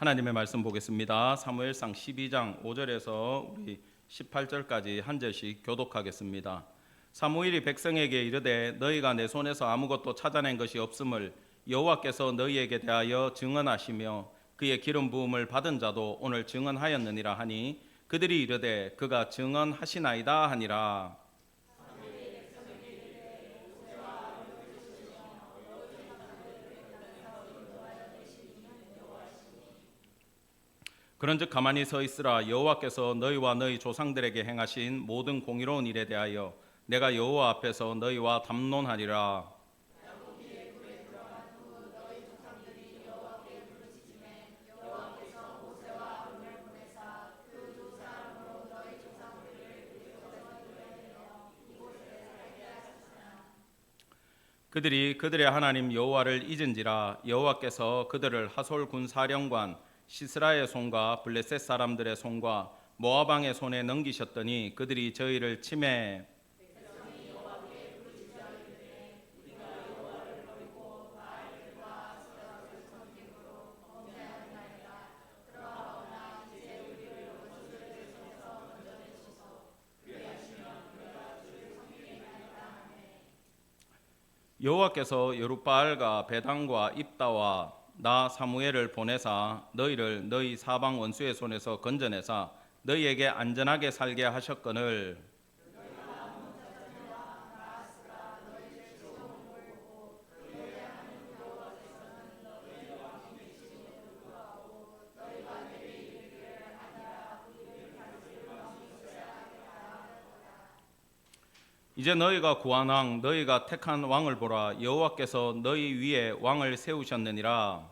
하나님의 말씀 보겠습니다. 사무엘상 12장 5절에서 우리 18절까지 한 절씩 교독하겠습니다. 사무엘이 백성에게 이르되 너희가 내 손에서 아무것도 찾아낸 것이 없음을 여호와께서 너희에게 대하여 증언하시며 그의 기름 부음을 받은 자도 오늘 증언하였느니라 하니 그들이 이르되 그가 증언하시나이다 하니라. 그런즉 가만히 서 있으라. 여호와께서 너희와 너희 조상들에게 행하신 모든 공의로운 일에 대하여 내가 여호와 앞에서 너희와 담론하리라. 그들이 그들의 하나님 여호와를 잊은지라. 여호와께서 그들을 하솔 군 사령관 시스라의 손과 블레셋 사람들의 손과 모압 왕의 손에 넘기셨더니 그들이 저희를 치매 여호와께서 여룻바알과 베단과 입다와 나 사무엘을 보내사 너희를 너희 사방 원수의 손에서 건져내사 너희에게 안전하게 살게 하셨거늘 이제 너희가 구한 왕 너희가 택한 왕을 보라. 여호와께서 너희 위에 왕을 세우셨느니라.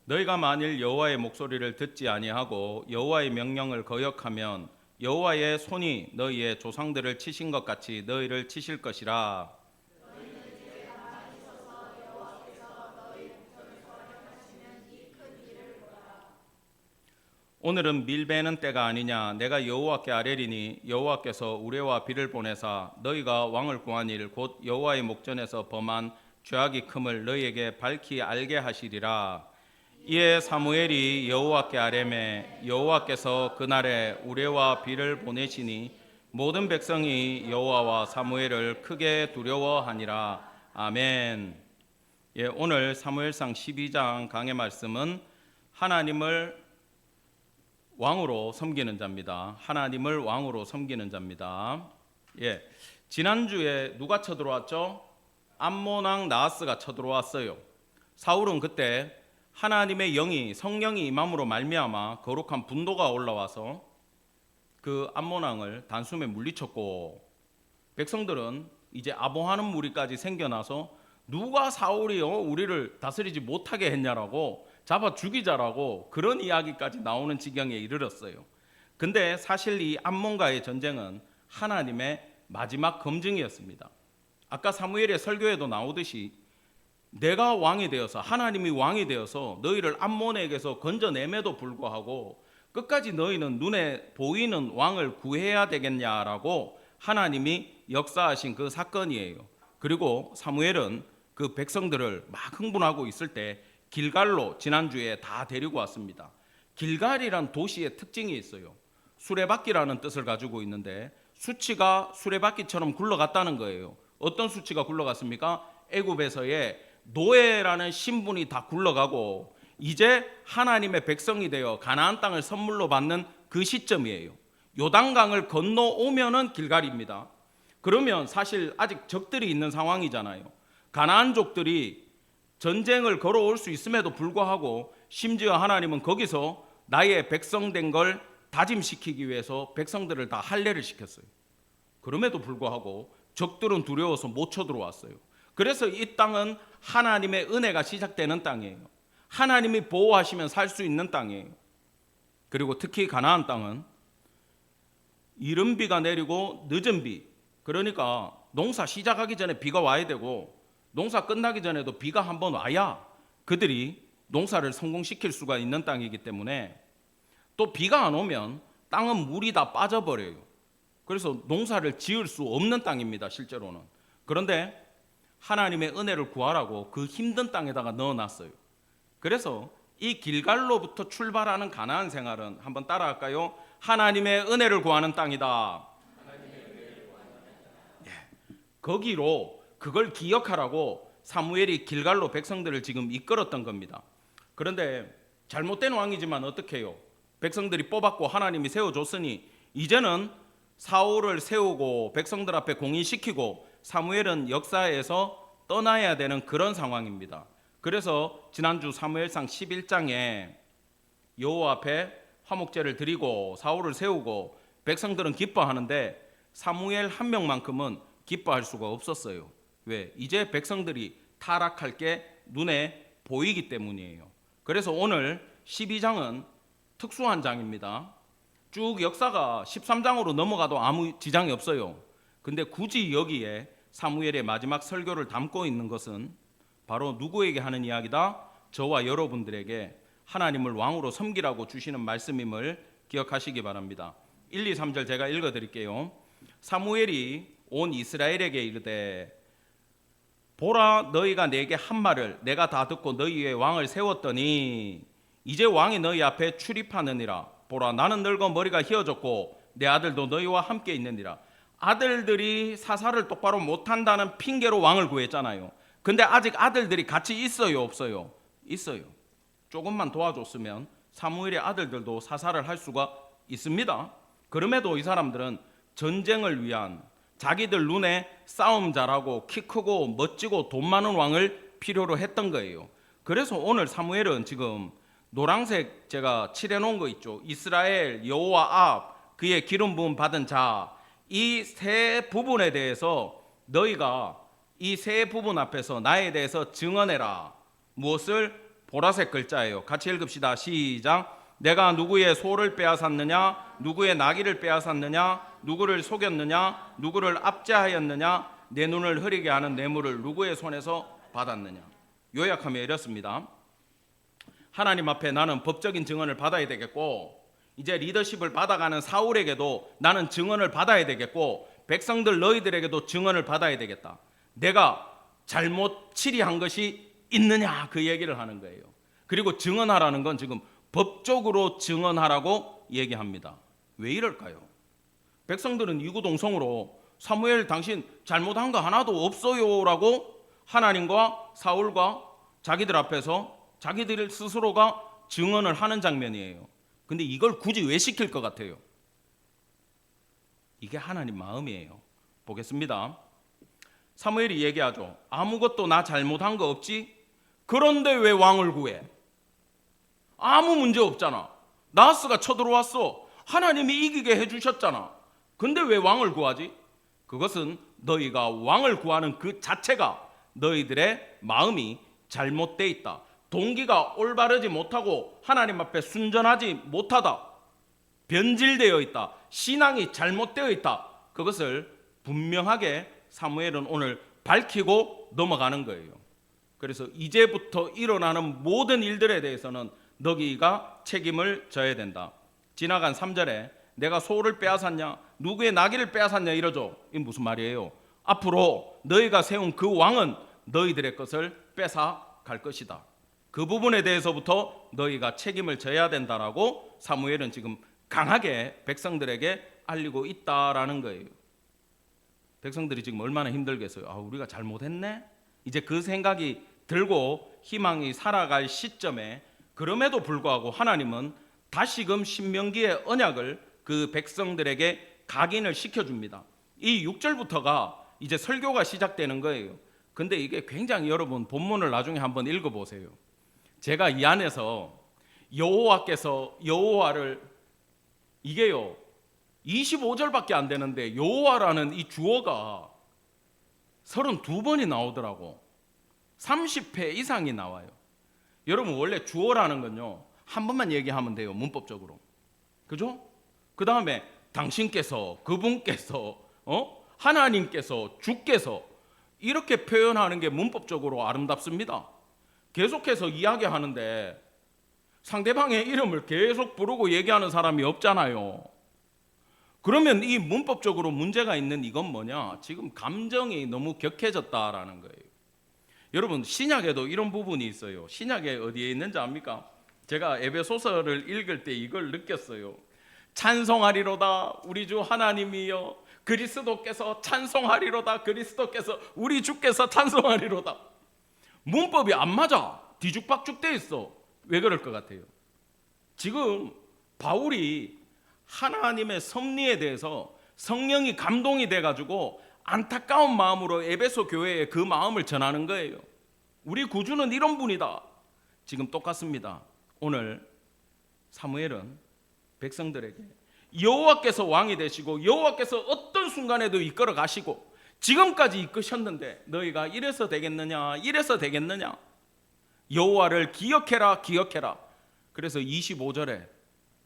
너희가 만일 여호와의 목소리를 듣지 아니하고 여호와의 명령을 거역하면 여호와의 손이 너희의 조상들을 치신 것 같이 너희를 치실 것이라. 오늘은 밀 베는 때가 아니냐. 내가 여호와께 아뢰리니 여호와께서 우레와 비를 보내사 너희가 왕을 구한 일 곧 여호와의 목전에서 범한 죄악이 큼을 너희에게 밝히 알게 하시리라. 이에 사무엘이 여호와께 아뢰매 여호와께서 그날에 우레와 비를 보내시니 모든 백성이 여호와와 사무엘을 크게 두려워하니라. 아멘. 오늘 사무엘상 12장 강의 말씀은 하나님을 왕으로 섬기는 자입니다. 하나님을 왕으로 섬기는 자입니다. 지난주에 누가 쳐들어왔죠? 암몬 왕 나하스가 쳐들어왔어요. 사울은 그때 하나님의 영이 성령이 임함으로 말미암아 거룩한 분노가 올라와서 그 암몬 왕을 단숨에 물리쳤고 백성들은 이제 아보하는 무리까지 생겨나서 누가 사울이 우리를 다스리지 못하게 했냐라고 잡아 죽이자라고 그런 이야기까지 나오는 지경에 이르렀어요. 근데 사실 이 암몬과의 전쟁은 하나님의 마지막 검증이었습니다. 아까 사무엘의 설교에도 나오듯이 내가 왕이 되어서 하나님이 왕이 되어서 너희를 암몬에게서 건져냄에도 불구하고 끝까지 너희는 눈에 보이는 왕을 구해야 되겠냐라고 하나님이 역사하신 그 사건이에요. 그리고 사무엘은 그 백성들을 막 흥분하고 있을 때 길갈로 지난주에 다 데리고 왔습니다. 길갈이란 도시의 특징이 있어요. 수레바퀴라는 뜻을 가지고 있는데 수치가 수레바퀴처럼 굴러갔다는 거예요. 어떤 수치가 굴러갔습니까? 애굽에서의 노예라는 신분이 다 굴러가고 이제 하나님의 백성이 되어 가나안 땅을 선물로 받는 그 시점이에요. 요단강을 건너오면은 길갈입니다. 그러면 사실 아직 적들이 있는 상황이잖아요. 가나안족들이 전쟁을 걸어올 수 있음에도 불구하고 심지어 하나님은 거기서 나의 백성 된 걸 다짐시키기 위해서 백성들을 다 할례를 시켰어요. 그럼에도 불구하고 적들은 두려워서 못 쳐들어왔어요. 그래서 이 땅은 하나님의 은혜가 시작되는 땅이에요. 하나님이 보호하시면 살 수 있는 땅이에요. 그리고 특히 가나안 땅은 이른 비가 내리고 늦은 비, 그러니까 농사 시작하기 전에 비가 와야 되고 농사 끝나기 전에도 비가 한번 와야 그들이 농사를 성공시킬 수가 있는 땅이기 때문에 또 비가 안 오면 땅은 물이 다 빠져버려요. 그래서 농사를 지을 수 없는 땅입니다, 실제로는. 그런데 하나님의 은혜를 구하라고 그 힘든 땅에다가 넣어놨어요. 그래서 이 길갈로부터 출발하는 가나안 생활은 한번 따라할까요? 하나님의 은혜를 구하는 땅이다. 거기로 그걸 기억하라고 사무엘이 길갈로 백성들을 지금 이끌었던 겁니다. 그런데 잘못된 왕이지만 어떻게 해요? 백성들이 뽑았고 하나님이 세워줬으니 이제는 사울을 세우고 백성들 앞에 공인시키고 사무엘은 역사에서 떠나야 되는 그런 상황입니다. 그래서 지난주 사무엘상 11장에 여호와 앞에 화목제를 드리고 사울을 세우고 백성들은 기뻐하는데 사무엘 한 명만큼은 기뻐할 수가 없었어요. 왜? 이제 백성들이 타락할 게 눈에 보이기 때문이에요. 그래서 오늘 12장은 특수한 장입니다. 쭉 역사가 13장으로 넘어가도 아무 지장이 없어요. 근데 굳이 여기에 사무엘의 마지막 설교를 담고 있는 것은 바로 누구에게 하는 이야기다? 저와 여러분들에게 하나님을 왕으로 섬기라고 주시는 말씀임을 기억하시기 바랍니다. 1, 2, 3절 제가 읽어드릴게요. 사무엘이 온 이스라엘에게 이르되 보라, 너희가 내게 한 말을 내가 다 듣고 너희 위에 왕을 세웠더니 이제 왕이 너희 앞에 출입하느니라. 보라, 나는 늙어 머리가 휘어졌고 내 아들도 너희와 함께 있느니라. 아들들이 사사를 똑바로 못한다는 핑계로 왕을 구했잖아요. 근데 아직 아들들이 같이 있어요, 없어요? 있어요. 조금만 도와줬으면 사무엘의 아들들도 사사를 할 수가 있습니다. 그럼에도 이 사람들은 전쟁을 위한, 자기들 눈에 싸움 잘하고 키 크고 멋지고 돈 많은 왕을 필요로 했던 거예요. 그래서 오늘 사무엘은 지금 노란색 제가 칠해놓은 거 있죠. 이스라엘 여호와 앞 그의 기름 부음 받은 자, 이 세 부분에 대해서 너희가 이 세 부분 앞에서 나에 대해서 증언해라. 무엇을? 보라색 글자예요. 같이 읽읍시다. 시작. 내가 누구의 소를 빼앗았느냐, 누구의 나귀를 빼앗았느냐, 누구를 속였느냐, 누구를 압제하였느냐, 내 눈을 흐리게 하는 뇌물을 누구의 손에서 받았느냐. 요약하면 이렇습니다. 하나님 앞에 나는 법적인 증언을 받아야 되겠고, 이제 리더십을 받아가는 사울에게도 나는 증언을 받아야 되겠고, 백성들 너희들에게도 증언을 받아야 되겠다. 내가 잘못 치리한 것이 있느냐, 그 얘기를 하는 거예요. 그리고 증언하라는 건 지금 법적으로 증언하라고 얘기합니다. 왜 이럴까요? 백성들은 이구동성으로 사무엘 당신 잘못한 거 하나도 없어요 라고 하나님과 사울과 자기들 앞에서 자기들 스스로가 증언을 하는 장면이에요. 근데 이걸 굳이 왜 시킬 것 같아요? 이게 하나님 마음이에요. 보겠습니다. 사무엘이 얘기하죠. 아무것도 나 잘못한 거 없지? 그런데 왜 왕을 구해? 아무 문제 없잖아. 나하스가 쳐들어왔어. 하나님이 이기게 해주셨잖아. 근데 왜 왕을 구하지? 그것은 너희가 왕을 구하는 그 자체가 너희들의 마음이 잘못되어 있다. 동기가 올바르지 못하고 하나님 앞에 순전하지 못하다. 변질되어 있다. 신앙이 잘못되어 있다. 그것을 분명하게 사무엘은 오늘 밝히고 넘어가는 거예요. 그래서 이제부터 일어나는 모든 일들에 대해서는 너희가 책임을 져야 된다. 지나간 3절에 내가 소를 빼앗았냐, 누구의 나귀를 빼앗았냐 이러죠. 이게 무슨 말이에요? 앞으로 너희가 세운 그 왕은 너희들의 것을 뺏어 갈 것이다. 그 부분에 대해서부터 너희가 책임을 져야 된다라고 사무엘은 지금 강하게 백성들에게 알리고 있다라는 거예요. 백성들이 지금 얼마나 힘들겠어요. 우리가 잘못했네? 이제 그 생각이 들고 희망이 살아갈 시점에 그럼에도 불구하고 하나님은 다시금 신명기의 언약을 그 백성들에게 각인을 시켜줍니다. 이 6절부터가 이제 설교가 시작되는 거예요. 근데 이게 굉장히 여러분 본문을 나중에 한번 읽어보세요. 제가 이 안에서 여호와께서 여호와를 이게요 25절밖에 안 되는데 여호와라는 이 주어가 32번이 나오더라고. 30회 이상이 나와요. 여러분 원래 주어라는 건요 한 번만 얘기하면 돼요, 문법적으로. 그죠? 그 다음에 당신께서, 그분께서, 하나님께서, 주께서 이렇게 표현하는 게 문법적으로 아름답습니다. 계속해서 이야기하는데 상대방의 이름을 계속 부르고 얘기하는 사람이 없잖아요. 그러면 이 문법적으로 문제가 있는 이건 뭐냐? 지금 감정이 너무 격해졌다라는 거예요. 여러분, 신약에도 이런 부분이 있어요. 신약에 어디에 있는지 압니까? 제가 에베소서를 읽을 때 이걸 느꼈어요. 찬송하리로다 우리 주 하나님이여, 그리스도께서 찬송하리로다, 그리스도께서 우리 주께서 찬송하리로다. 문법이 안 맞아. 뒤죽박죽 돼 있어. 왜 그럴 것 같아요? 지금 바울이 하나님의 섭리에 대해서 성령이 감동이 돼가지고 안타까운 마음으로 에베소 교회에 그 마음을 전하는 거예요. 우리 구주는 이런 분이다. 지금 똑같습니다. 오늘 사무엘은 백성들에게 여호와께서 왕이 되시고 여호와께서 어떤 순간에도 이끌어 가시고 지금까지 이끄셨는데 너희가 이래서 되겠느냐, 이래서 되겠느냐. 여호와를 기억해라, 기억해라. 그래서 25절에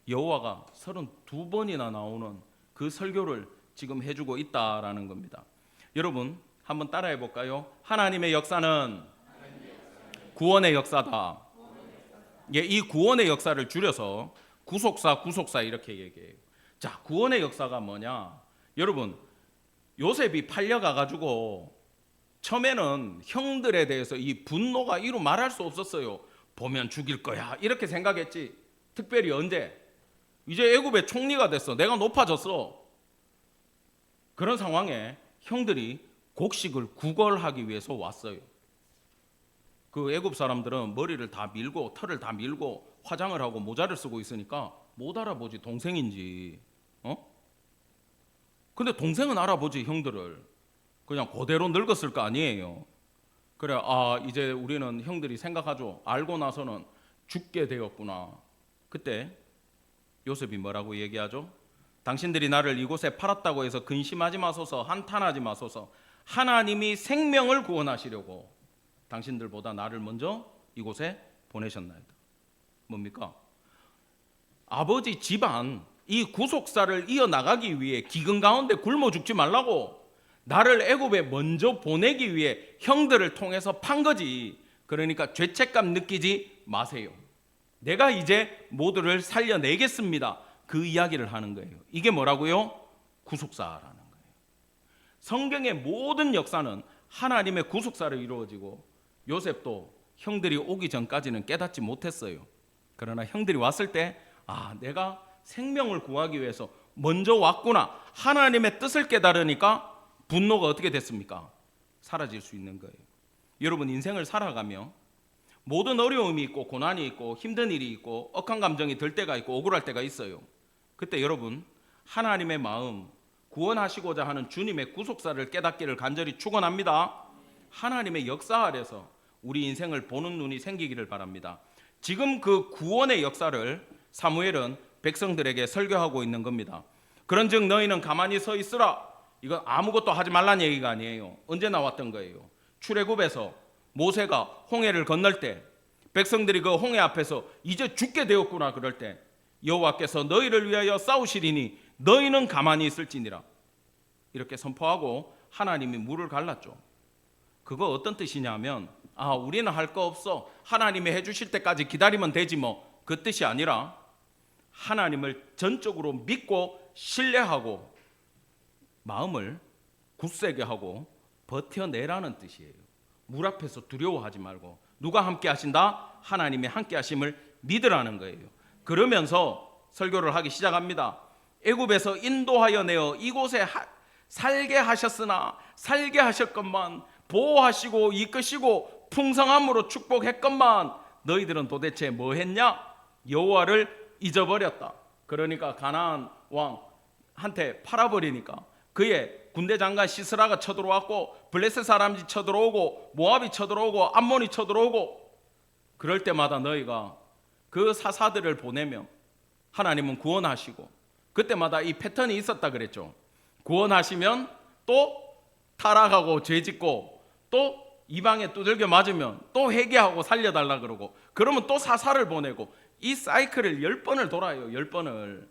여호와가 32번이나 나오는 그 설교를 지금 해주고 있다라는 겁니다. 여러분 한번 따라해 볼까요? 하나님의 역사는 구원의 역사다. 예, 이 구원의 역사를 줄여서 구속사 이렇게 얘기해요. 자, 구원의 역사가 뭐냐? 여러분, 요셉이 팔려가가지고 처음에는 형들에 대해서 이 분노가 이루 말할 수 없었어요. 보면 죽일 거야 이렇게 생각했지. 특별히 언제? 이제 애굽의 총리가 됐어. 내가 높아졌어. 그런 상황에 형들이 곡식을 구걸하기 위해서 왔어요. 그 애굽 사람들은 머리를 다 밀고 털을 다 밀고 화장을 하고 모자를 쓰고 있으니까 못 알아보지 동생인지. 근데 동생은 알아보지 형들을. 그냥 그대로 늙었을 거 아니에요. 그래, 이제 우리는 형들이 생각하죠. 알고 나서는 죽게 되었구나. 그때 요셉이 뭐라고 얘기하죠? 당신들이 나를 이곳에 팔았다고 해서 근심하지 마소서, 한탄하지 마소서. 하나님이 생명을 구원하시려고 당신들보다 나를 먼저 이곳에 보내셨나이다. 뭡니까? 아버지 집안 이 구속사를 이어나가기 위해 기근 가운데 굶어 죽지 말라고 나를 애굽에 먼저 보내기 위해 형들을 통해서 판 거지. 그러니까 죄책감 느끼지 마세요. 내가 이제 모두를 살려내겠습니다. 그 이야기를 하는 거예요. 이게 뭐라고요? 구속사라는 거예요. 성경의 모든 역사는 하나님의 구속사로 이루어지고 요셉도 형들이 오기 전까지는 깨닫지 못했어요. 그러나 형들이 왔을 때 내가 생명을 구하기 위해서 먼저 왔구나. 하나님의 뜻을 깨달으니까 분노가 어떻게 됐습니까? 사라질 수 있는 거예요. 여러분 인생을 살아가며 모든 어려움이 있고 고난이 있고 힘든 일이 있고 억한 감정이 들 때가 있고 억울할 때가 있어요. 그때 여러분 하나님의 마음, 구원하시고자 하는 주님의 구속사를 깨닫기를 간절히 축원합니다. 하나님의 역사 아래서 우리 인생을 보는 눈이 생기기를 바랍니다. 지금 그 구원의 역사를 사무엘은 백성들에게 설교하고 있는 겁니다. 그런즉 너희는 가만히 서 있으라. 이건 아무것도 하지 말란 얘기가 아니에요. 언제 나왔던 거예요? 출애굽에서 모세가 홍해를 건널 때 백성들이 그 홍해 앞에서 이제 죽게 되었구나 그럴 때 여호와께서 너희를 위하여 싸우시리니 너희는 가만히 있을지니라 이렇게 선포하고 하나님이 물을 갈랐죠. 그거 어떤 뜻이냐면 우리는 할 거 없어. 하나님이 해주실 때까지 기다리면 되지 뭐. 그 뜻이 아니라 하나님을 전적으로 믿고 신뢰하고 마음을 굳세게 하고 버텨내라는 뜻이에요. 물 앞에서 두려워하지 말고 누가 함께 하신다? 하나님의 함께 하심을 믿으라는 거예요. 그러면서 설교를 하기 시작합니다. 애굽에서 인도하여 내어 이곳에 살게 하셨으나 살게 하셨건만 보호하시고 이끄시고 풍성함으로 축복했건만 너희들은 도대체 뭐 했냐? 여호와를 잊어버렸다. 그러니까 가나안 왕한테 팔아버리니까 그의 군대 장관 시스라가 쳐들어왔고 블레셋 사람이 쳐들어오고 모압이 쳐들어오고 암몬이 쳐들어오고 그럴 때마다 너희가 그 사사들을 보내며 하나님은 구원하시고 그때마다 이 패턴이 있었다 그랬죠. 구원하시면 또 타락하고 죄짓고 또 이방에 두들겨 맞으면 또 회개하고 살려달라 그러고 그러면 또 사사를 보내고 이 사이클을 10번을 돌아요. 10번을.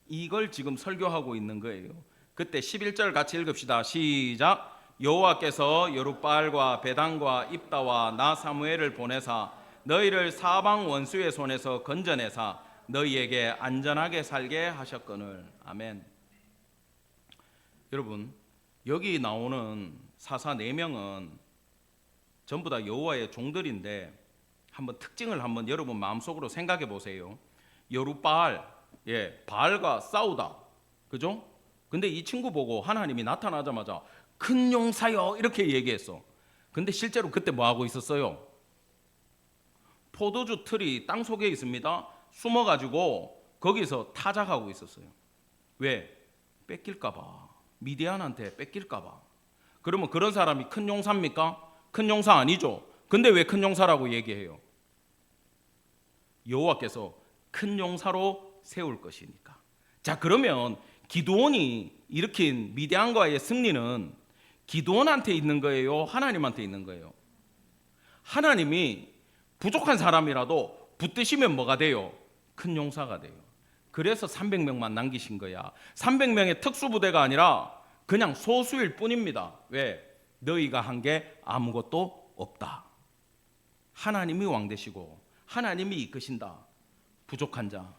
이걸 지금 설교하고 있는 거예요. 그때 11절 같이 읽읍시다. 시작. 여호와께서 여룻바알과 베단과 입다와 나 사무엘을 보내사 너희를 사방 원수의 손에서 건져내사 너희에게 안전하게 살게 하셨거늘. 아멘. 여러분, 여기 나오는 사사 4명은 전부 다 여호와의 종들인데 한번 특징을 한번 여러분 마음속으로 생각해 보세요. 여룻바알, 바알과 싸우다, 그죠? 근데 이 친구 보고 하나님이 나타나자마자 큰 용사여 이렇게 얘기했어. 근데 실제로 그때 뭐 하고 있었어요? 포도주 틀이 땅 속에 있습니다. 숨어가지고 거기서 타작하고 있었어요. 왜? 뺏길까봐. 미디안한테 뺏길까봐. 그러면 그런 사람이 큰 용사입니까? 큰 용사 아니죠. 근데 왜 큰 용사라고 얘기해요? 여호와께서 큰 용사로 세울 것이니까. 자, 그러면 기드온이 일으킨 미디안과의 승리는 기드온한테 있는 거예요? 하나님한테 있는 거예요? 하나님이 부족한 사람이라도 붙드시면 뭐가 돼요? 큰 용사가 돼요. 그래서 300명만 남기신 거야. 300명의 특수부대가 아니라 그냥 소수일 뿐입니다. 왜? 너희가 한 게 아무것도 없다. 하나님이 왕 되시고 하나님이 이끄신다. 부족한 자,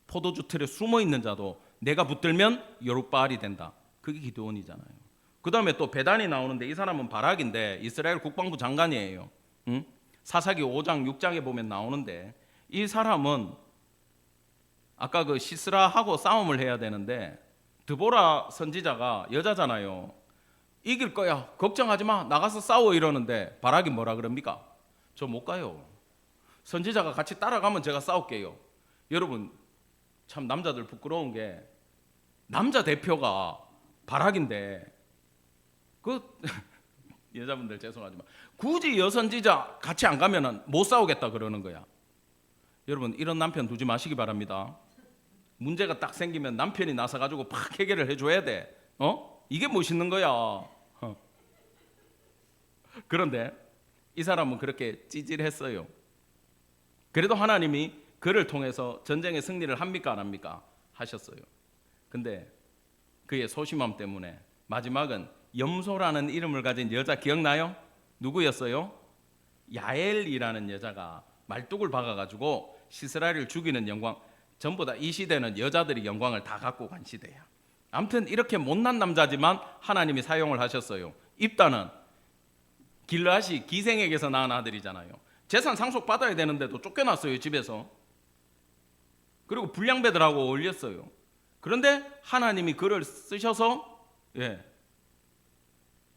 포도주 틀에 숨어 있는 자도 내가 붙들면 여룻바알이 된다. 그게 기드온이잖아요. 그 다음에 또 베단이 나오는데 이 사람은 바락인데 이스라엘 국방부 장관이에요. 응? 사사기 5장 6장에 보면 나오는데 이 사람은 아까 그 시스라하고 싸움을 해야 되는데 드보라 선지자가 여자잖아요. 이길 거야. 걱정하지 마. 나가서 싸워 이러는데 바락이 뭐라 그럽니까? 저 못 가요. 선지자가 같이 따라가면 제가 싸울게요. 여러분 참 남자들 부끄러운 게 남자 대표가 바락인데 그 여자분들 죄송하지만 굳이 여선지자 같이 안 가면은 못 싸우겠다 그러는 거야. 여러분 이런 남편 두지 마시기 바랍니다. 문제가 딱 생기면 남편이 나서 가지고 팍 해결을 해줘야 돼. 이게 멋있는 거야. 그런데 이 사람은 그렇게 찌질했어요. 그래도 하나님이 그를 통해서 전쟁의 승리를 합니까 안 합니까? 하셨어요. 근데 그의 소심함 때문에 마지막은 염소라는 이름을 가진 여자 기억나요? 누구였어요? 야엘이라는 여자가 말뚝을 박아가지고 시스라를 죽이는 영광. 전부 다 이 시대는 여자들이 영광을 다 갖고 간 시대야. 아무튼 이렇게 못난 남자지만 하나님이 사용을 하셨어요. 입다는 길르앗이 기생에게서 낳은 아들이잖아요. 재산 상속 받아야 되는데도 쫓겨났어요, 집에서. 그리고 불량배들하고 어울렸어요. 그런데 하나님이 그를 쓰셔서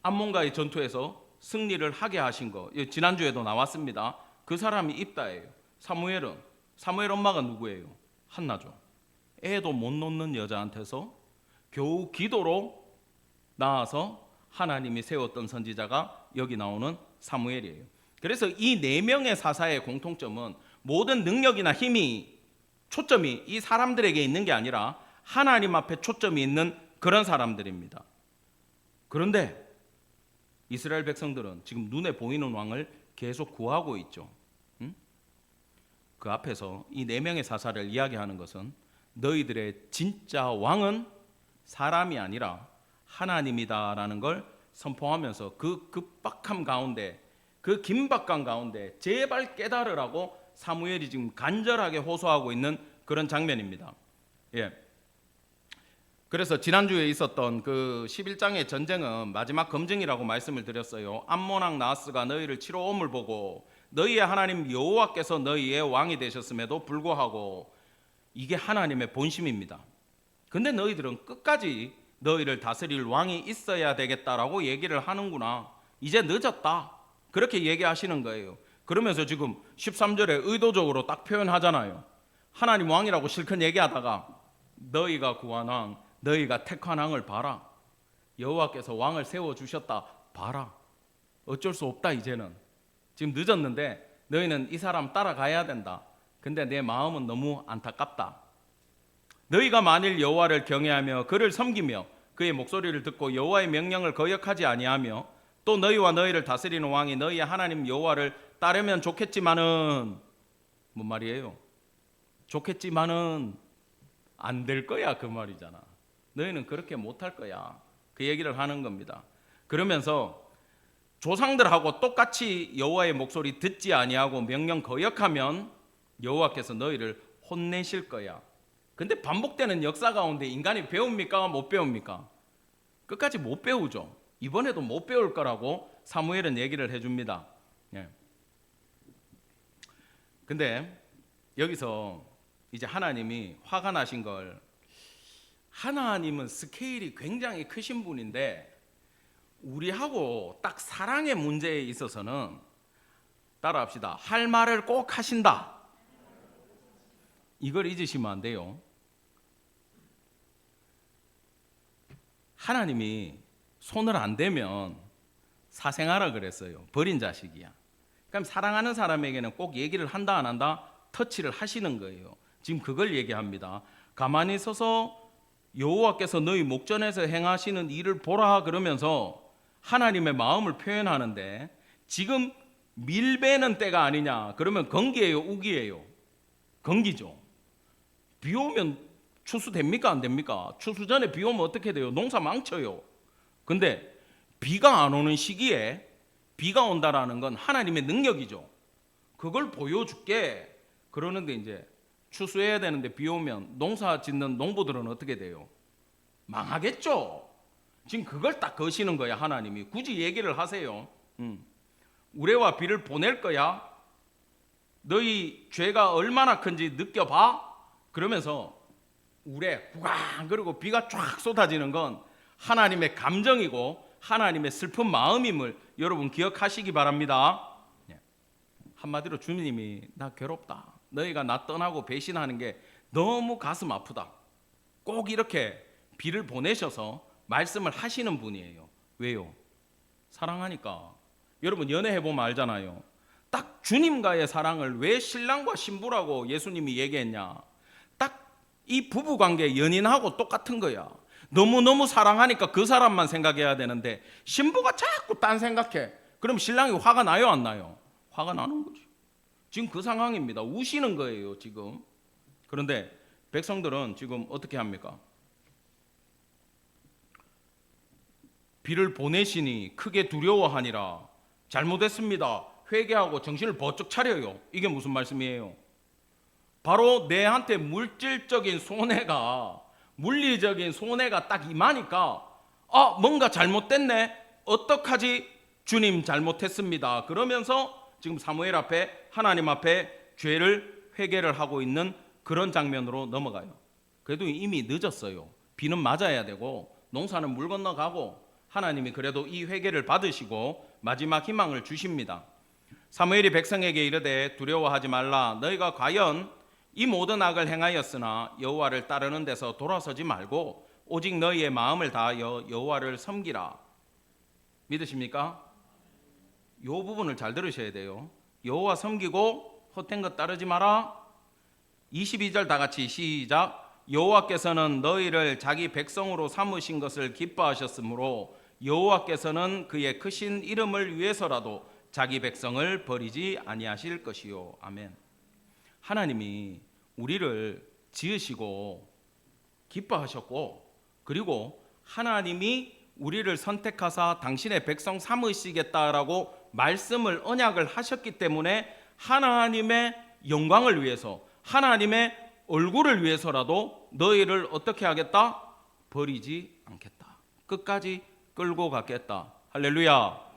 암몬과의 전투에서 승리를 하게 하신 거. 지난주에도 나왔습니다. 그 사람이 입다예요. 사무엘 엄마가 누구예요? 한나죠. 애도 못 놓는 여자한테서 겨우 기도로 나와서 하나님이 세웠던 선지자가 여기 나오는 사무엘이에요. 그래서 이 4명의 사사의 공통점은 모든 능력이나 힘이 초점이 이 사람들에게 있는 게 아니라 하나님 앞에 초점이 있는 그런 사람들입니다. 그런데 이스라엘 백성들은 지금 눈에 보이는 왕을 계속 구하고 있죠. 그 앞에서 이 4명의 사사를 이야기하는 것은 너희들의 진짜 왕은 사람이 아니라 하나님이다라는 걸 선포하면서 그 급박함 가운데, 그 긴박감 가운데 제발 깨달으라고 사무엘이 지금 간절하게 호소하고 있는 그런 장면입니다. 그래서 지난주에 있었던 그 11장의 전쟁은 마지막 검증이라고 말씀을 드렸어요. 암몬 왕 나하스가 너희를 치러 옴을 보고 너희의 하나님 여호와께서 너희의 왕이 되셨음에도 불구하고 이게 하나님의 본심입니다. 근데 너희들은 끝까지 너희를 다스릴 왕이 있어야 되겠다라고 얘기를 하는구나. 이제 늦었다. 그렇게 얘기하시는 거예요. 그러면서 지금 13절에 의도적으로 딱 표현하잖아요. 하나님 왕이라고 실컷 얘기하다가 너희가 구한 왕, 너희가 택한 왕을 봐라. 여호와께서 왕을 세워주셨다. 봐라. 어쩔 수 없다 이제는. 지금 늦었는데 너희는 이 사람 따라가야 된다. 근데 내 마음은 너무 안타깝다. 너희가 만일 여호와를 경외하며 그를 섬기며 그의 목소리를 듣고 여호와의 명령을 거역하지 아니하며 또 너희와 너희를 다스리는 왕이 너희의 하나님 여호와를 따르면 좋겠지만은 뭔 말이에요? 좋겠지만은 안 될 거야 그 말이잖아. 너희는 그렇게 못할 거야. 그 얘기를 하는 겁니다. 그러면서 조상들하고 똑같이 여호와의 목소리 듣지 아니하고 명령 거역하면 여호와께서 너희를 혼내실 거야. 근데 반복되는 역사 가운데 인간이 배웁니까? 못 배웁니까? 끝까지 못 배우죠. 이번에도 못 배울 거라고 사무엘은 얘기를 해줍니다. 예. 근데 여기서 이제 하나님이 화가 나신 걸, 하나님은 스케일이 굉장히 크신 분인데 우리하고 딱 사랑의 문제에 있어서는, 따라합시다, 할 말을 꼭 하신다. 이걸 잊으시면 안 돼요. 하나님이 손을 안 대면 사생하라 그랬어요. 버린 자식이야. 그럼 사랑하는 사람에게는 꼭 얘기를 한다 안 한다? 터치를 하시는 거예요. 지금 그걸 얘기합니다. 가만히 서서 여호와께서 너희 목전에서 행하시는 일을 보라 그러면서 하나님의 마음을 표현하는데, 지금 밀베는 때가 아니냐 그러면 건기예요, 우기예요? 건기죠. 비 오면 추수 됩니까 안 됩니까? 추수 전에 비 오면 어떻게 돼요? 농사 망쳐요. 근데 비가 안 오는 시기에 비가 온다라는 건 하나님의 능력이죠. 그걸 보여줄게 그러는데, 이제 추수해야 되는데 비 오면 농사 짓는 농부들은 어떻게 돼요? 망하겠죠. 지금 그걸 딱 거시는 거야. 하나님이 굳이 얘기를 하세요. 우레와 비를 보낼 거야. 너희 죄가 얼마나 큰지 느껴봐. 그러면서 우레 구강 그리고 비가 쫙 쏟아지는 건 하나님의 감정이고 하나님의 슬픈 마음임을 여러분 기억하시기 바랍니다. 한마디로 주님이 나 괴롭다, 너희가 나 떠나고 배신하는 게 너무 가슴 아프다, 꼭 이렇게 비를 보내셔서 말씀을 하시는 분이에요. 왜요? 사랑하니까. 여러분 연애해보면 알잖아요. 딱 주님과의 사랑을 왜 신랑과 신부라고 예수님이 얘기했냐, 딱 이 부부관계 연인하고 똑같은 거야. 너무너무 사랑하니까 그 사람만 생각해야 되는데 신부가 자꾸 딴 생각해. 그럼 신랑이 화가 나요 안 나요? 화가 나는 거죠. 지금 그 상황입니다. 우시는 거예요 지금. 그런데 백성들은 지금 어떻게 합니까? 비를 보내시니 크게 두려워하니라. 잘못했습니다, 회개하고 정신을 번쩍 차려요. 이게 무슨 말씀이에요? 바로 내한테 물질적인 손해가, 물리적인 손해가 딱 임하니까 뭔가 잘못됐네, 어떡하지, 주님 잘못했습니다 그러면서 지금 사무엘 앞에, 하나님 앞에 죄를 회개를 하고 있는 그런 장면으로 넘어가요. 그래도 이미 늦었어요. 비는 맞아야 되고 농사는 물 건너가고, 하나님이 그래도 이 회개를 받으시고 마지막 희망을 주십니다. 사무엘이 백성에게 이르되 두려워하지 말라. 너희가 과연 이 모든 악을 행하였으나 여호와를 따르는 데서 돌아서지 말고 오직 너희의 마음을 다하여 여호와를 섬기라. 믿으십니까? 이 부분을 잘 들으셔야 돼요. 여호와 섬기고 헛된 것 따르지 마라. 22절 다 같이 시작. 여호와께서는 너희를 자기 백성으로 삼으신 것을 기뻐하셨으므로 여호와께서는 그의 크신 이름을 위해서라도 자기 백성을 버리지 아니하실 것이요. 아멘. 하나님이 우리를 지으시고 기뻐하셨고, 그리고 하나님이 우리를 선택하사 당신의 백성 삼으시겠다라고 말씀을 언약을 하셨기 때문에 하나님의 영광을 위해서, 하나님의 얼굴을 위해서라도 너희를 어떻게 하겠다? 버리지 않겠다. 끝까지 끌고 가겠다. 할렐루야.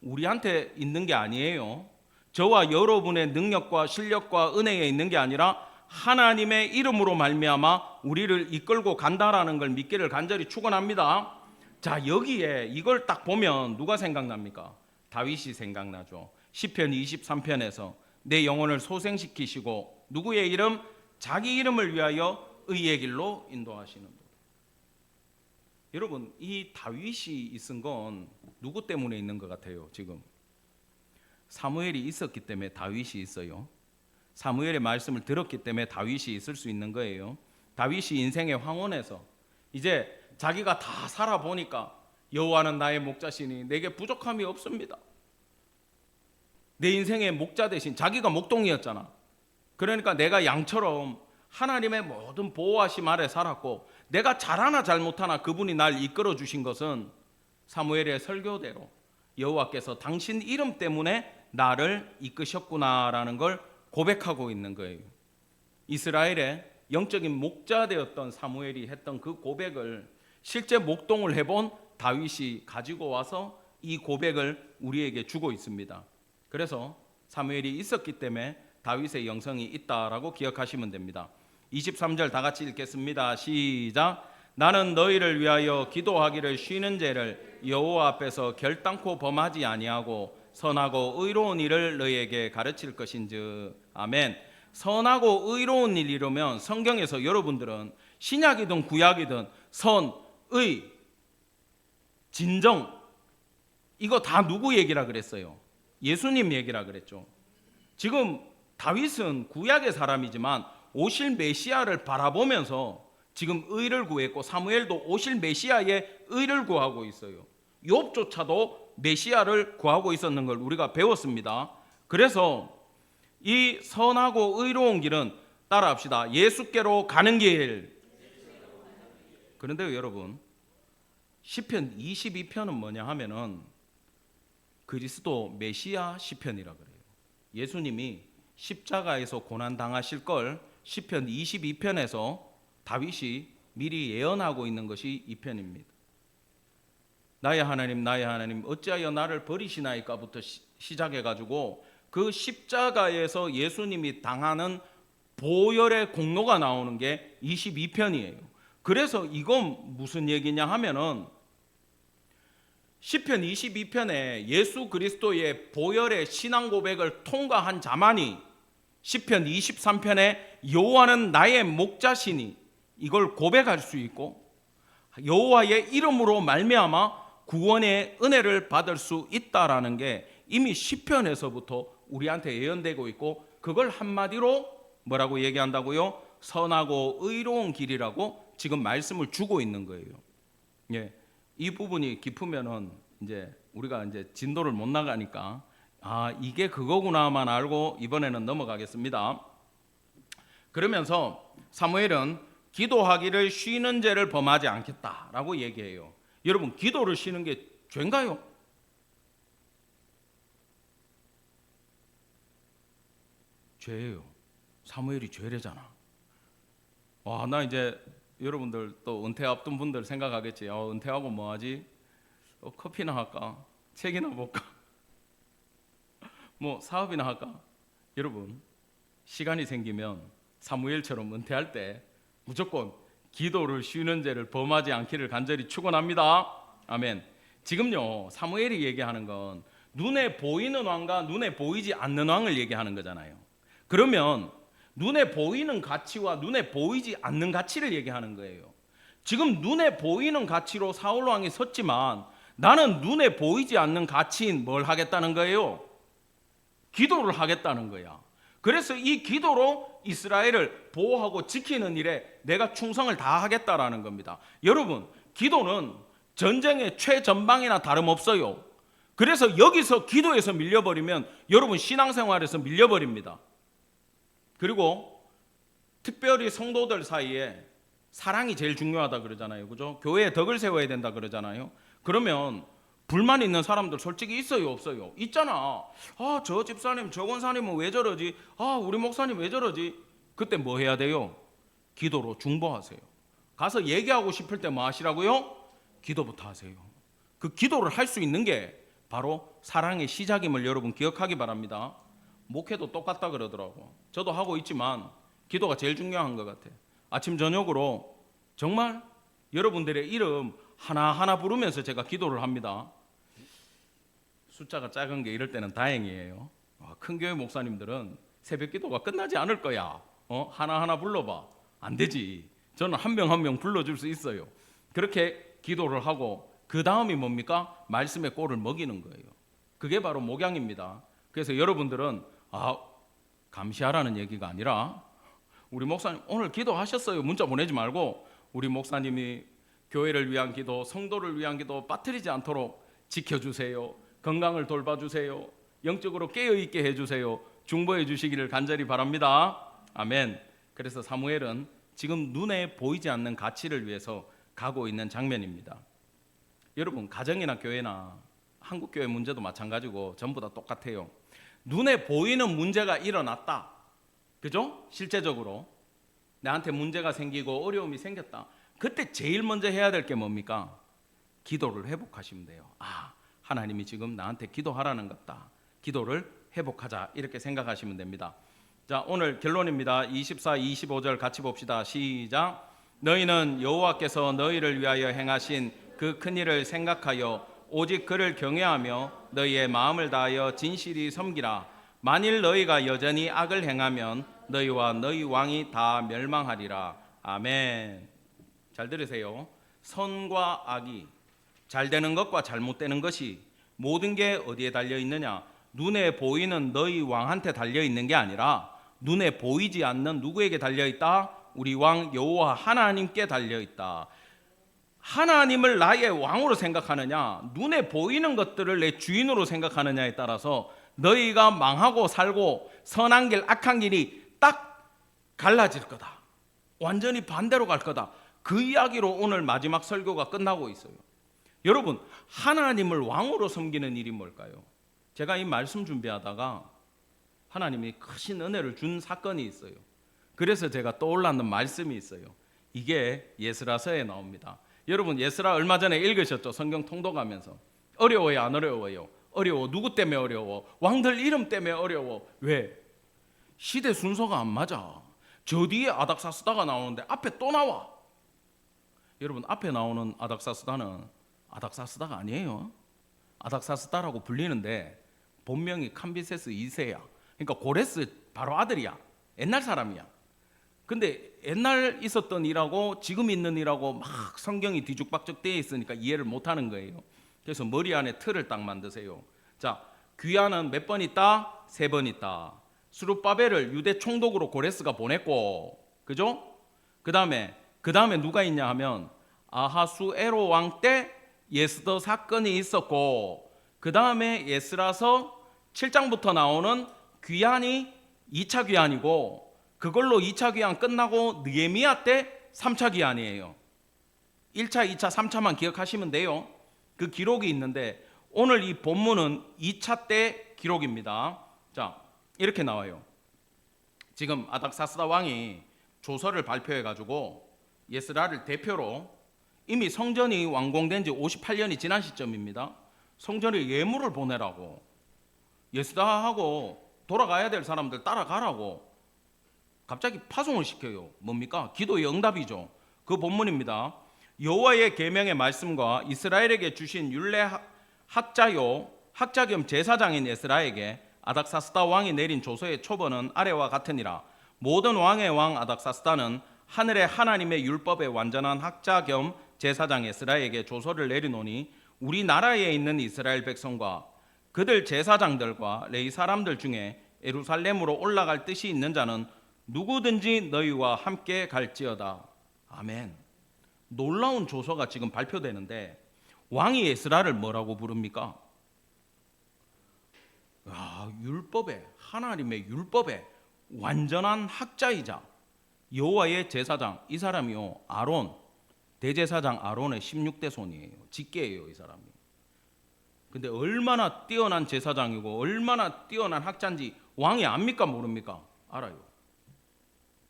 우리한테 있는 게 아니에요. 저와 여러분의 능력과 실력과 은혜에 있는 게 아니라 하나님의 이름으로 말미암아 우리를 이끌고 간다라는 걸 믿기를 간절히 축원합니다. 자, 여기에 이걸 딱 보면 누가 생각납니까? 다윗이 생각나죠. 시편 23편에서 내 영혼을 소생시키시고 누구의 이름? 자기 이름을 위하여 의의 길로 인도하시는 분. 여러분, 이 다윗이 있은 건 누구 때문에 있는 것 같아요? 지금 사무엘이 있었기 때문에 다윗이 있어요. 사무엘의 말씀을 들었기 때문에 다윗이 있을 수 있는 거예요. 다윗이 인생의 황혼에서 이제 자기가 다 살아보니까 여호와는 나의 목자시니 내게 부족함이 없습니다. 내 인생의 목자 대신, 자기가 목동이었잖아. 그러니까 내가 양처럼 하나님의 모든 보호하심 아래 살았고, 내가 잘하나 잘못하나 그분이 날 이끌어 주신 것은 사무엘의 설교대로 여호와께서 당신 이름 때문에 나를 이끄셨구나라는 걸 고백하고 있는 거예요. 이스라엘의 영적인 목자 되었던 사무엘이 했던 그 고백을 실제 목동을 해본 다윗이 가지고 와서 이 고백을 우리에게 주고 있습니다. 그래서 사무엘이 있었기 때문에 다윗의 영성이 있다라고 기억하시면 됩니다. 23절 다 같이 읽겠습니다. 시작. 나는 너희를 위하여 기도하기를 쉬는 죄를 여호와 앞에서 결단코 범하지 아니하고 선하고 의로운 일을 너희에게 가르칠 것인즉. 아멘. 선하고 의로운 일 이루면 성경에서 여러분들은 신약이든 구약이든 선, 의, 진정 이거 다 누구 얘기라 그랬어요? 예수님 얘기라 그랬죠. 지금 다윗은 구약의 사람이지만 오실 메시아를 바라보면서 지금 의를 구했고 사무엘도 오실 메시아의 의를 구하고 있어요. 욥조차도 메시아를 구하고 있었는 걸 우리가 배웠습니다. 그래서 이 선하고 의로운 길은 따라합시다. 예수께로 가는 길. 그런데요 여러분, 시편 22편은 뭐냐 하면은 그리스도 메시아 시편이라 그래요. 예수님이 십자가에서 고난 당하실 걸 시편 22편에서 다윗이 미리 예언하고 있는 것이 이 편입니다. 나의 하나님 나의 하나님 어찌하여 나를 버리시나이까부터 시작해가지고 그 십자가에서 예수님이 당하는 보혈의 공로가 나오는 게 22편이에요. 그래서 이건 무슨 얘기냐 하면은 시편 22편에 예수 그리스도의 보혈의 신앙 고백을 통과한 자만이 시편 23편에 여호와는 나의 목자시니 이걸 고백할 수 있고 여호와의 이름으로 말미암아 구원의 은혜를 받을 수 있다라는 게 이미 시편에서부터 우리한테 예언되고 있고 그걸 한마디로 뭐라고 얘기한다고요? 선하고 의로운 길이라고 지금 말씀을 주고 있는 거예요. 예. 이 부분이 깊으면은 이제 우리가 이제 진도를 못 나가니까 이게 그거구나만 알고 이번에는 넘어가겠습니다. 그러면서 사무엘은 기도하기를 쉬는 죄를 범하지 않겠다라고 얘기해요. 여러분 기도를 쉬는 게 죄인가요? 죄예요. 사무엘이 죄래잖아. 나 이제 여러분들 또 은퇴 앞둔 분들 생각하겠지. 은퇴하고 뭐하지? 커피나 할까? 책이나 볼까? 뭐 사업이나 할까? 여러분 시간이 생기면 사무엘처럼 은퇴할 때 무조건 기도를 쉬는 죄를 범하지 않기를 간절히 축원합니다. 아멘. 지금요 사무엘이 얘기하는 건 눈에 보이는 왕과 눈에 보이지 않는 왕을 얘기하는 거잖아요. 그러면 눈에 보이는 가치와 눈에 보이지 않는 가치를 얘기하는 거예요. 지금 눈에 보이는 가치로 사울 왕이 섰지만 나는 눈에 보이지 않는 가치인 뭘 하겠다는 거예요? 기도를 하겠다는 거야. 그래서 이 기도로 이스라엘을 보호하고 지키는 일에 내가 충성을 다하겠다라는 겁니다. 여러분, 기도는 전쟁의 최전방이나 다름없어요. 그래서 여기서 기도에서 밀려버리면 여러분 신앙생활에서 밀려버립니다. 그리고 특별히 성도들 사이에 사랑이 제일 중요하다 그러잖아요. 그죠? 교회에 덕을 세워야 된다 그러잖아요. 그러면 불만 있는 사람들 솔직히 있어요, 없어요? 있잖아. 저 집사님, 저 권사님은 왜 저러지? 우리 목사님 왜 저러지? 그때 뭐 해야 돼요? 기도로 중보하세요. 가서 얘기하고 싶을 때 뭐 하시라고요? 기도부터 하세요. 그 기도를 할 수 있는 게 바로 사랑의 시작임을 여러분 기억하기 바랍니다. 목회도 똑같다 그러더라고. 저도 하고 있지만 기도가 제일 중요한 것 같아. 아침 저녁으로 정말 여러분들의 이름 하나하나 부르면서 제가 기도를 합니다. 숫자가 작은 게 이럴 때는 다행이에요. 큰 교회 목사님들은 새벽 기도가 끝나지 않을 거야. 하나하나 불러봐. 안 되지. 저는 한 명 한 명 불러줄 수 있어요. 그렇게 기도를 하고 그 다음이 뭡니까? 말씀의 꼴을 먹이는 거예요. 그게 바로 목양입니다. 그래서 여러분들은 감시하라는 얘기가 아니라 우리 목사님 오늘 기도하셨어요? 문자 보내지 말고 우리 목사님이 교회를 위한 기도, 성도를 위한 기도 빠뜨리지 않도록 지켜주세요. 건강을 돌봐주세요. 영적으로 깨어있게 해주세요. 중보해 주시기를 간절히 바랍니다. 아멘. 그래서 사무엘은 지금 눈에 보이지 않는 가치를 위해서 가고 있는 장면입니다. 여러분 가정이나 교회나 한국교회 문제도 마찬가지고 전부 다 똑같아요. 눈에 보이는 문제가 일어났다. 그죠? 실제적으로 나한테 문제가 생기고 어려움이 생겼다. 그때 제일 먼저 해야 될 게 뭡니까? 기도를 회복하시면 돼요. 아, 하나님이 지금 나한테 기도하라는 것 같다. 기도를 회복하자 이렇게 생각하시면 됩니다. 자, 오늘 결론입니다. 24, 25절 같이 봅시다. 시작. 너희는 여호와께서 너희를 위하여 행하신 그 큰 일을 생각하여 오직 그를 경외하며 너희의 마음을 다하여 진실이 섬기라. 만일 너희가 여전히 악을 행하면 너희와 너희 왕이 다 멸망하리라. 아멘. 잘 들으세요. 선과 악이, 잘되는 것과 잘못되는 것이 모든 게 어디에 달려 있느냐? 눈에 보이는 너희 왕한테 달려 있는 게 아니라 눈에 보이지 않는 누구에게 달려 있다? 우리 왕 여호와 하나님께 달려 있다. 하나님을 나의 왕으로 생각하느냐, 눈에 보이는 것들을 내 주인으로 생각하느냐에 따라서 너희가 망하고 살고 선한 길, 악한 길이 딱 갈라질 거다. 완전히 반대로 갈 거다. 그 이야기로 오늘 마지막 설교가 끝나고 있어요. 여러분, 하나님을 왕으로 섬기는 일이 뭘까요? 제가 이 말씀 준비하다가 하나님이 크신 은혜를 준 사건이 있어요. 그래서 제가 떠올랐는 말씀이 있어요. 이게 예스라서에 나옵니다. 여러분, 예스라 얼마 전에 읽으셨죠? 성경 통독하면서. 어려워요, 안 어려워요? 어려워. 누구 때문에 어려워? 왕들 이름 때문에 어려워. 왜? 시대 순서가 안 맞아. 저 뒤에 아닥사스다가 나오는데 앞에 또 나와. 여러분, 앞에 나오는 아닥사스다는 아닥사스다가 아니에요. 아닥사스다라고 불리는데 본명이 캄비세스 2세야. 그러니까 고레스 바로 아들이야. 옛날 사람이야. 근데 옛날 있었던 일하고 지금 있는 일하고 막 성경이 뒤죽박죽 되어 있으니까 이해를 못하는 거예요. 그래서 머리 안에 틀을 딱 만드세요. 자, 귀하는 몇 번 있다? 3번 있다. 스룹바벨을 유대 총독으로 고레스가 보냈고, 그죠? 그 다음에 누가 있냐 하면 아하수에로 왕 때 예스더 사건이 있었고, 그 다음에 예스라서 7장부터 나오는 귀환이 2차 귀환이고, 그걸로 2차 귀환 끝나고 느헤미야 때 3차 귀환이에요. 1차, 2차, 3차만 기억하시면 돼요. 그 기록이 있는데 오늘 이 본문은 2차 때 기록입니다. 자, 이렇게 나와요. 지금 아닥사스다 왕이 조서를 발표해 가지고 예스라를 대표로, 이미 성전이 완공된 지 58년이 지난 시점입니다. 성전에 예물을 보내라고, 예스라하고 돌아가야 될 사람들 따라가라고 갑자기 파송을 시켜요. 뭡니까? 기도의 응답이죠. 그 본문입니다. 여호와의 계명의 말씀과 이스라엘에게 주신 율례 학자요, 학자 겸 제사장인 에스라에게 아닥사스다 왕이 내린 조서의 초본은 아래와 같으니라. 모든 왕의 왕 아닥사스다는 하늘의 하나님의 율법의 완전한 학자 겸 제사장 에스라에게 조서를 내리노니 우리나라에 있는 이스라엘 백성과 그들 제사장들과 레위 사람들 중에 예루살렘으로 올라갈 뜻이 있는 자는 누구든지 너희와 함께 갈지어다. 아멘. 놀라운 조서가 지금 발표되는데 왕이 에스라를 뭐라고 부릅니까? 율법에, 하나님의 율법에 완전한 학자이자 여호와의 제사장, 이 사람이요, 아론, 대제사장 아론의 16대 손이에요. 직계예요, 이 사람이. 근데 얼마나 뛰어난 제사장이고 얼마나 뛰어난 학자인지 왕이 압니까, 모릅니까? 알아요.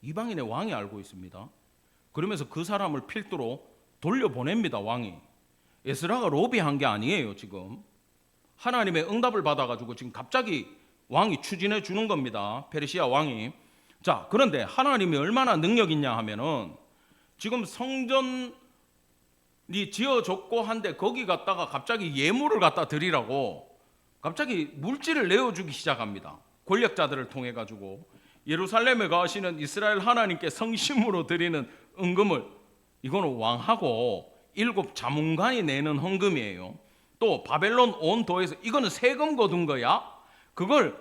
이방인의 왕이 알고 있습니다. 그러면서 그 사람을 필두로 돌려보냅니다, 왕이. 에스라가 로비한 게 아니에요. 지금 하나님의 응답을 받아가지고 지금 갑자기 왕이 추진해 주는 겁니다, 페르시아 왕이. 자, 그런데 하나님이 얼마나 능력 있냐 하면은 지금 성전이 지어졌고 한데 거기 갔다가 갑자기 예물을 갖다 드리라고 갑자기 물질을 내어주기 시작합니다. 권력자들을 통해 가지고 예루살렘에 가시는 이스라엘 하나님께 성심으로 드리는 은금을, 이거는 왕하고 7 자문관이 내는 헌금이에요. 또 바벨론 온 도에서 이거는 세금 거둔 거야. 그걸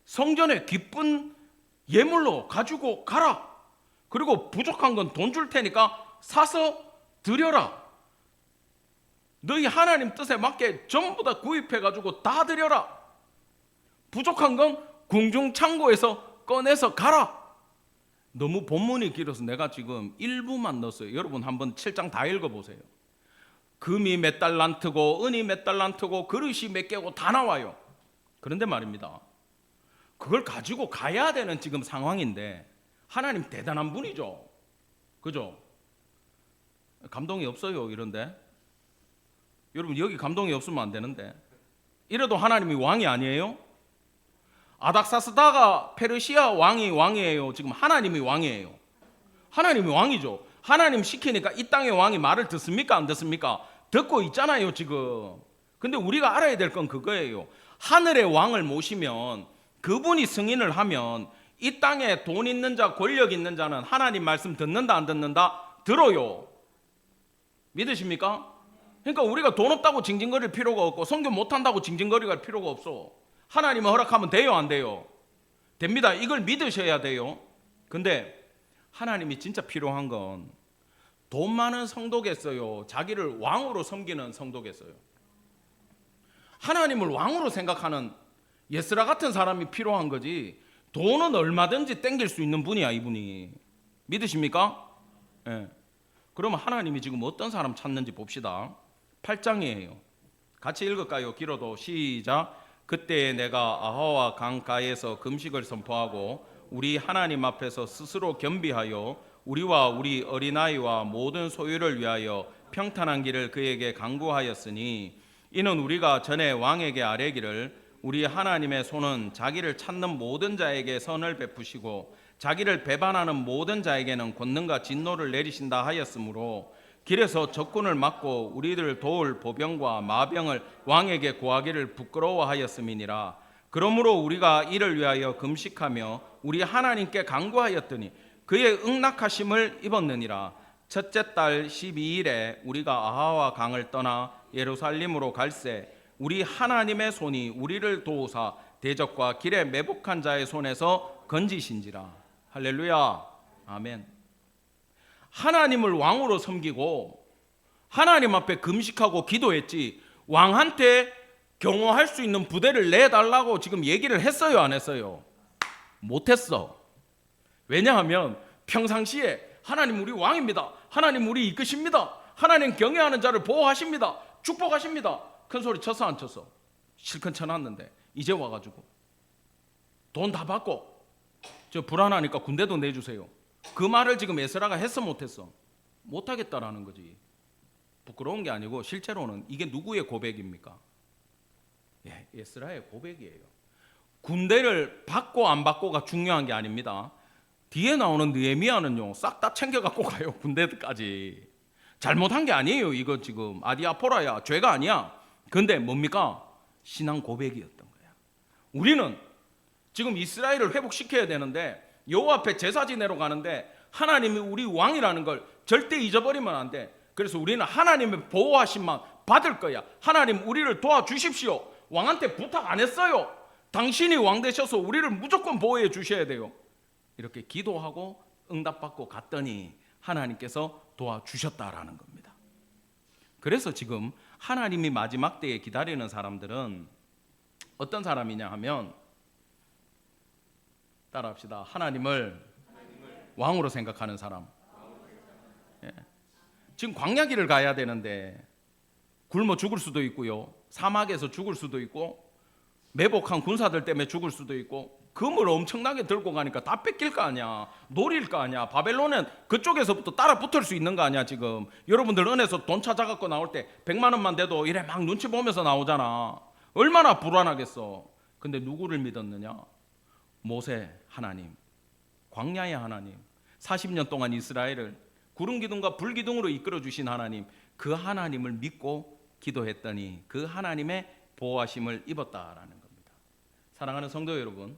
성전에 기쁜 예물로 가지고 가라. 그리고 부족한 건 돈 줄 테니까 사서 드려라. 너희 하나님 뜻에 맞게 전부 다 구입해 가지고 다 드려라. 부족한 건 궁중 창고에서 꺼내서 가라. 너무 본문이 길어서 내가 지금 일부만 넣었어요. 여러분 한번 7장 다 읽어보세요. 금이 몇 달란트고 은이 몇 달란트고 그릇이 몇 개고 다 나와요. 그런데 말입니다, 그걸 가지고 가야 되는 지금 상황인데 하나님 대단한 분이죠. 그죠? 감동이 없어요. 이런데 여러분, 여기 감동이 없으면 안 되는데, 이래도 하나님이 왕이 아니에요? 아닥사스다가 페르시아 왕이에요? 지금 하나님이 왕이에요? 하나님이 왕이죠. 하나님 시키니까 이 땅의 왕이 말을 듣습니까? 안 듣습니까? 듣고 있잖아요 지금. 근데 우리가 알아야 될 건 그거예요. 하늘의 왕을 모시면, 그분이 승인을 하면 이 땅에 돈 있는 자, 권력 있는 자는 하나님 말씀 듣는다 안 듣는다? 들어요. 믿으십니까? 그러니까 우리가 돈 없다고 징징거릴 필요가 없고 성교 못한다고 징징거릴 필요가 없어. 하나님은 허락하면 돼요 안 돼요? 됩니다. 이걸 믿으셔야 돼요. 근데 하나님이 진짜 필요한 건 돈 많은 성도겠어요, 자기를 왕으로 섬기는 성도겠어요? 하나님을 왕으로 생각하는 예스라 같은 사람이 필요한 거지, 돈은 얼마든지 땡길 수 있는 분이야 이분이. 믿으십니까? 예. 그러면 하나님이 지금 어떤 사람 찾는지 봅시다. 8장이에요. 같이 읽을까요? 길어도. 시작. 그때 내가 아하와 강가에서 금식을 선포하고 우리 하나님 앞에서 스스로 겸비하여 우리와 우리 어린아이와 모든 소유를 위하여 평탄한 길을 그에게 강구하였으니, 이는 우리가 전에 왕에게 아뢰기를 우리 하나님의 손은 자기를 찾는 모든 자에게 선을 베푸시고 자기를 배반하는 모든 자에게는 권능과 진노를 내리신다 하였으므로, 길에서 적군을 막고 우리를 도울 보병과 마병을 왕에게 구하기를 부끄러워하였음이니라. 그러므로 우리가 이를 위하여 금식하며 우리 하나님께 간구하였더니 그의 응낙하심을 입었느니라. 첫째 달 12일에 우리가 아하와 강을 떠나 예루살렘으로 갈새 우리 하나님의 손이 우리를 도우사 대적과 길에 매복한 자의 손에서 건지신지라. 할렐루야. 아멘. 하나님을 왕으로 섬기고 하나님 앞에 금식하고 기도했지, 왕한테 경호할 수 있는 부대를 내달라고 지금 얘기를 했어요 안 했어요? 못했어. 왜냐하면 평상시에 하나님 우리 왕입니다, 하나님 우리 이끄십니다, 하나님 경외하는 자를 보호하십니다, 축복하십니다, 큰 소리 쳤어 안 쳤어? 실컷 쳐놨는데 이제 와가지고 돈 다 받고 저 불안하니까 군대도 내주세요, 그 말을 지금 에스라가 했어 못했어? 못하겠다라는 거지. 부끄러운 게 아니고 실제로는 이게 누구의 고백입니까? 예, 에스라의 고백이에요. 군대를 받고 안 받고가 중요한 게 아닙니다. 뒤에 나오는 느헤미야는요 싹 다 챙겨갖고 가요, 군대까지. 잘못한 게 아니에요 이거 지금 아디아포라야, 죄가 아니야. 근데 뭡니까? 신앙 고백이었던 거야. 우리는 지금 이스라엘을 회복시켜야 되는데 여호와 앞에 제사 지내러 가는데 하나님이 우리 왕이라는 걸 절대 잊어버리면 안 돼. 그래서 우리는 하나님의 보호하심만 받을 거야. 하나님 우리를 도와주십시오. 왕한테 부탁 안 했어요. 당신이 왕 되셔서 우리를 무조건 보호해 주셔야 돼요. 이렇게 기도하고 응답받고 갔더니 하나님께서 도와주셨다라는 겁니다. 그래서 지금 하나님이 마지막 때에 기다리는 사람들은 어떤 사람이냐 하면, 따라합시다. 하나님을 왕으로 생각하는 사람. 예. 지금 광야길을 가야 되는데 굶어 죽을 수도 있고요, 사막에서 죽을 수도 있고, 매복한 군사들 때문에 죽을 수도 있고, 금을 엄청나게 들고 가니까 다 뺏길 거 아니야, 노릴 거 아니야, 바벨론은 그쪽에서부터 따라 붙을 수 있는 거 아니야. 지금 여러분들 은혜서 돈 찾아갖고 나올 때 100만 원만 돼도 이래 막 눈치 보면서 나오잖아. 얼마나 불안하겠어. 근데 누구를 믿었느냐? 모세 하나님, 광야의 하나님, 40년 동안 이스라엘을 구름 기둥과 불 기둥으로 이끌어 주신 하나님, 그 하나님을 믿고 기도했더니 그 하나님의 보호하심을 입었다라는 겁니다. 사랑하는 성도 여러분,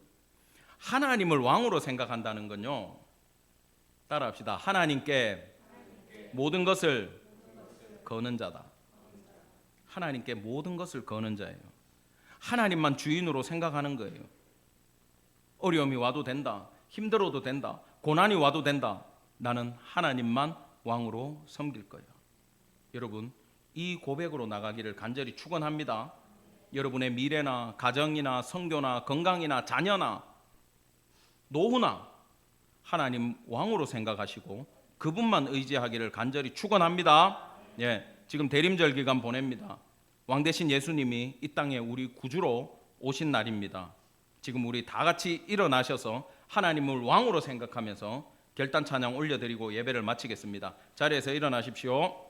하나님을 왕으로 생각한다는 건요, 따라합시다. 하나님께 모든 것을 거는 자다. 하나님께 모든 것을 거는 자예요. 하나님만 주인으로 생각하는 거예요. 어려움이 와도 된다, 힘들어도 된다, 고난이 와도 된다, 나는 하나님만 왕으로 섬길 거야. 여러분, 이 고백으로 나가기를 간절히 축원합니다. 여러분의 미래나 가정이나 성교나 건강이나 자녀나 노후나 하나님 왕으로 생각하시고 그분만 의지하기를 간절히 축원합니다. 예, 지금 대림절 기간 보냅니다. 왕 대신 예수님이 이 땅에 우리 구주로 오신 날입니다. 지금 우리 다 같이 일어나셔서 하나님을 왕으로 생각하면서 결단 찬양 올려드리고 예배를 마치겠습니다. 자리에서 일어나십시오.